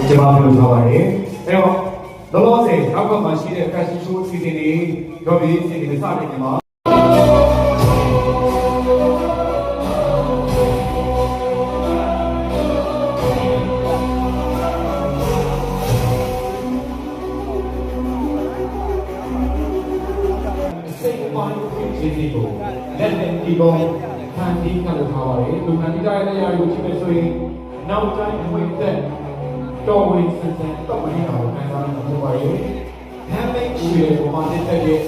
ကျမပြောထားပါတယ်။အဲတော့လောလောဆယ်နောက်ကမှရှိတဲ့ fashion show အစီအစဉ်တွေရောပြီးအစီအစဉ်တွေစတင်နေမှာစိတ်ပိုင်းဖြစ်ခြင်းကိုလက်နဲ့ဒီပုံခံပြီးခံလို့ထားပါတယ်။လူခံပြီးတဲ့အရာကိုကြည့်မယ်ဆိုရင်နောက်တိုင်းအဝိတ်သက်တော်ဝင်စံတော့မင်းအောင်ခံစားရမှာပါရဲ့။ဟမ်မိတ်ချီရဲ့ပုံမှန်တက်တဲ့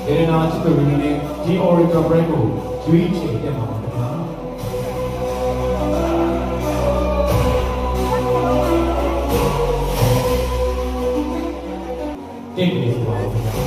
ဒေနာချစ်သူတွေနဲ့ဒီ Orica brand ကိုရွေးချယ်တက်မှာပါခင်ဗျာ။တင်နေပါဦးခင်ဗျာ။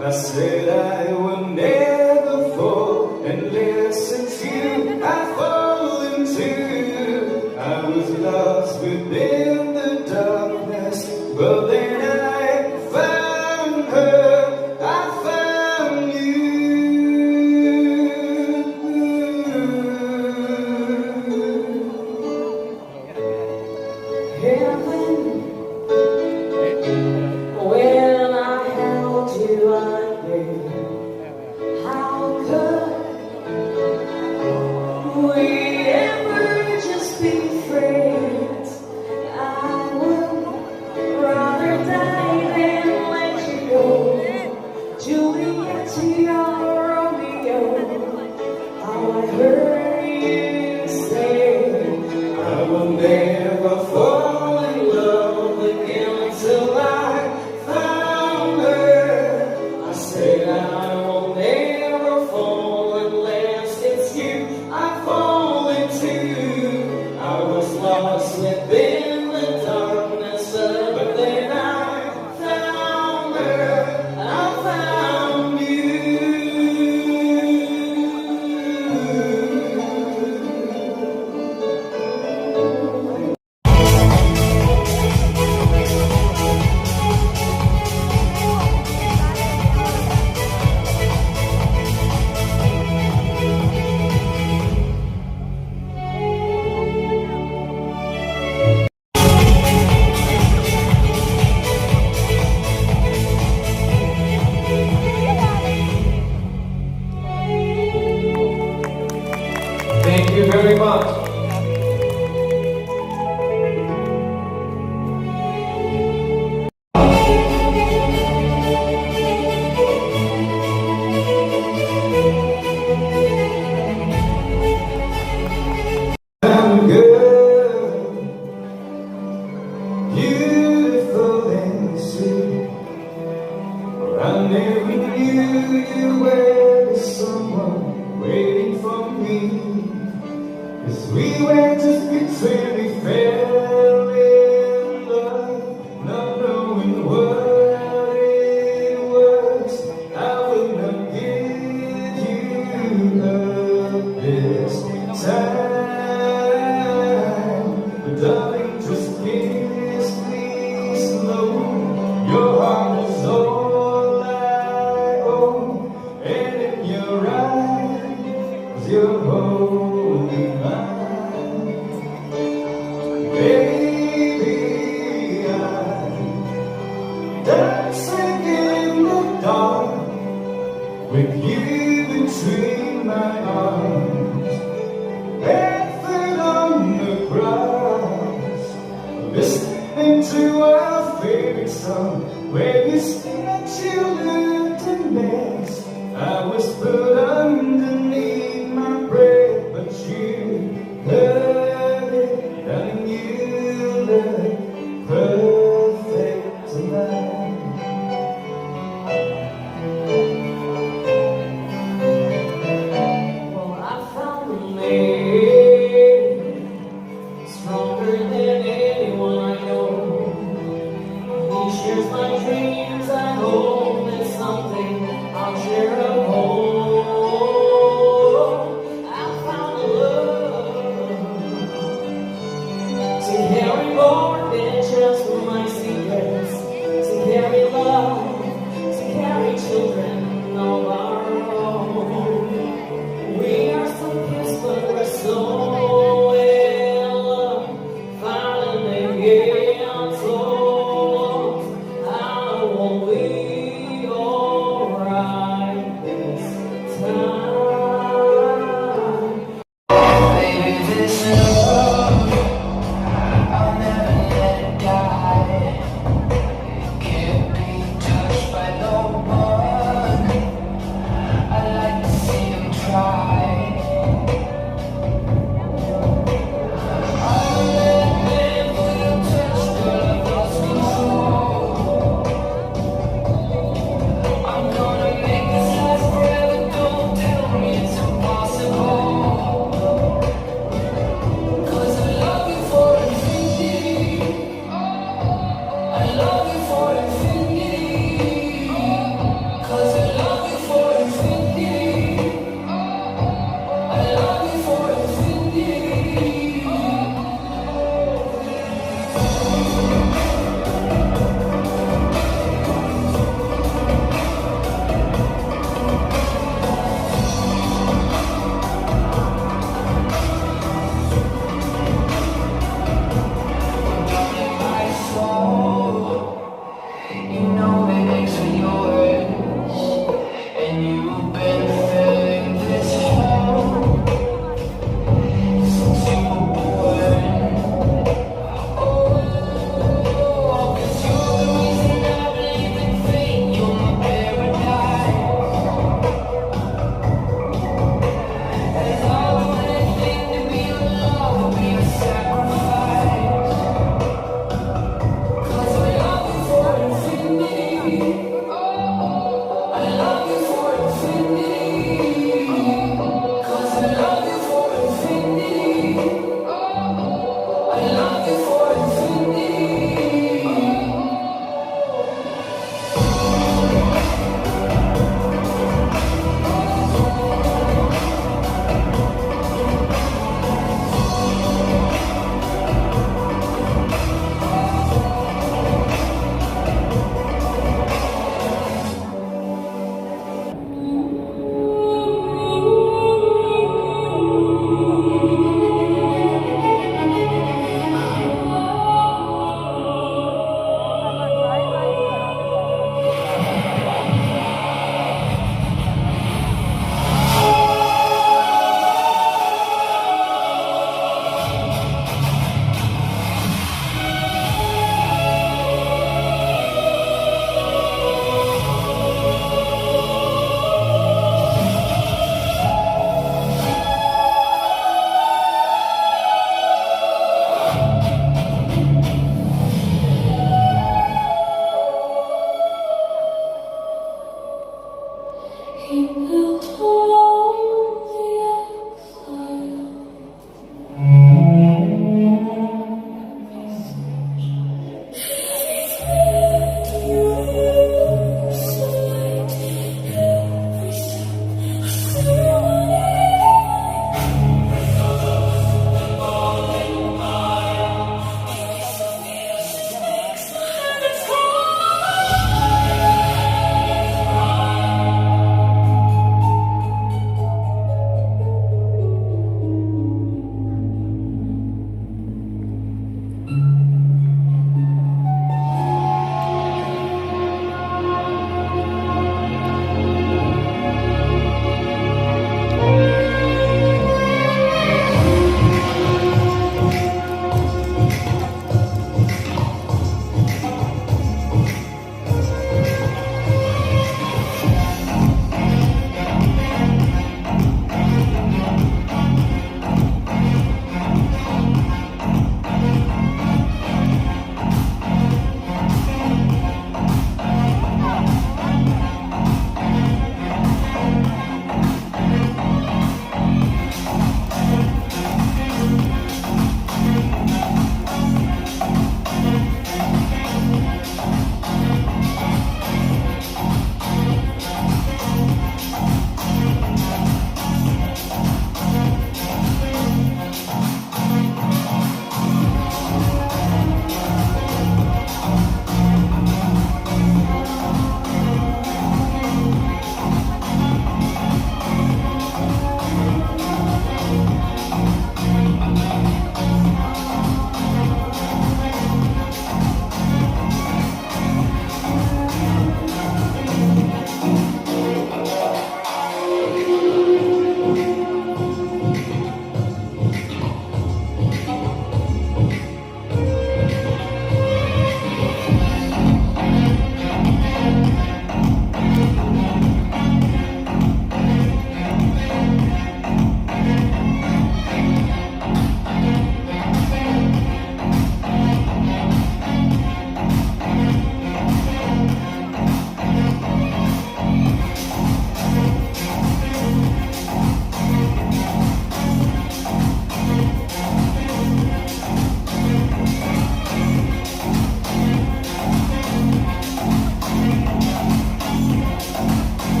I said I would never fall unless it's you I fall into. I was lost within the darkness, but then I found her, I found you. Heaven, when I held you, I knew how could we ever just be friends? I would rather die than let you go. Juliet to your Romeo, how I heard you say I will never fall in love again until I found her. I said I will never fall unless it's you I fall into. I was lost within the darkness, but then I found her, I found you. Thank you very much. Girl, beautiful and sweet. I never knew you were someone waiting for me. 'Cause we were just between we fell in love, not knowing what it was. I will not give you up this time. Darling, just kiss me slow. Your heart is all I own, and in your eyes, you're holding mine. Baby, I'm dancing in the dark with you between my arms. Barefoot on the grass, listening to our favorite song. When you said you lived in mess, I whispered underneath my breath, but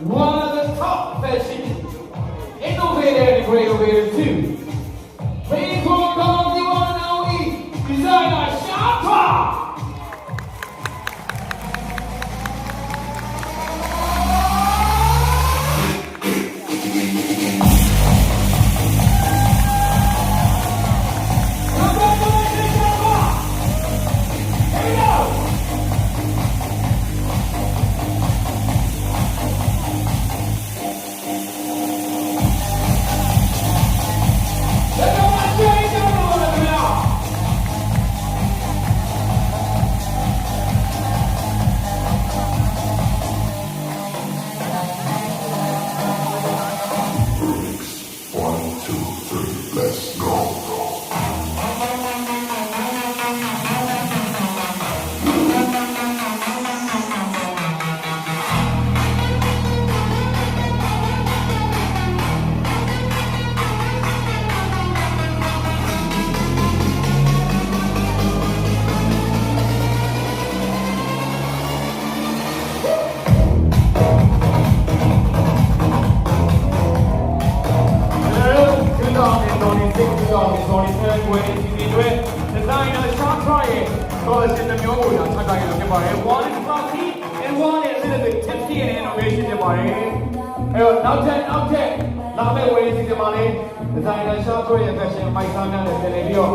one of the top fashion innovator and innovator too. Please welcome the one and only designer Shaka. Congratulations, Shaka! Here we go! Let's go, let's go, let's go, let's go! One, two, three, let's go. Designer Shaka ရဲ့ collection တစ်မျိုးကိုဒါချထားရတာဖြစ်ပါတယ် one is classy and one is a little bit tipsy and innovation ဖြစ်ပါတယ်အဲ့တော့နောက်ထပ်လာမယ့်ဝယ်စီစဉ်မှာလေ designer Shaka ရဲ့ fashion မိုက်စားများနဲ့ပြန်လည်ပြီးတော့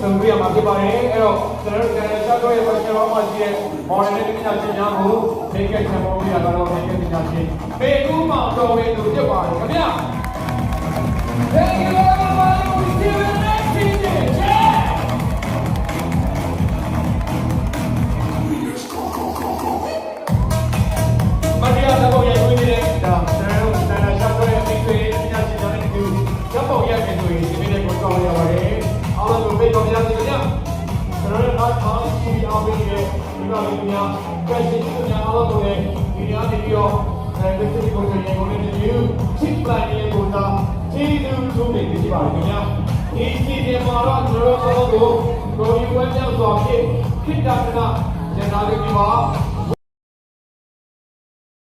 ဆုံတွေ့ရမှာဖြစ်ပါတယ်အဲ့တော့ကျွန်တော်တို့ designer Shaka ရဲ့ fashion ဘောမှာရှိတဲ့ model နဲ့ပညာရှင်များကို make it ချမ်းပေါ်ပြရတာတော့ make it ပညာရှင်ပေဦးမောင်တော်ဝင်းတို့ဖြစ်ပါတယ်ခင်ဗျာ Thank you everybody. We'll see you in the next season. Yeah! Let's go, go, go, go. မတရားသဘောရိုက်ဝင်နေတဲ့ဒါကျွန်တော်တို့နာနာရှောက်ရတဲ့မိတ်ဆွေပညာရှင်များနဲ့အတူဓာတ်ပုံရိုက်နေဆိုရင်ဒီနေ့ကိုကြောက်ရပါတယ်အားလုံးကိုဖိတ်ခေါ်ပြရစီခင်ဗျာကျွန်တော်တို့အားစုပြီးအောင်ပြီးတဲ့ဒီမှာလူများ question များအားလုံးကိုလည်းဒီနေ့နေပြီးတော့ဒီစစ်ကိုကျွန်တော်တို့လည်းဒီ chip plan လေးကိုသာကျေးဇူးဆုံးနေကြပါခင်ဗျာဒီစီစဉ်မှာတော့ကျွန်တော်တို့ကိုကိုယ်ရွေးဝဲကြောက်စွာဖြစ်တာကရန်သားလေးပါ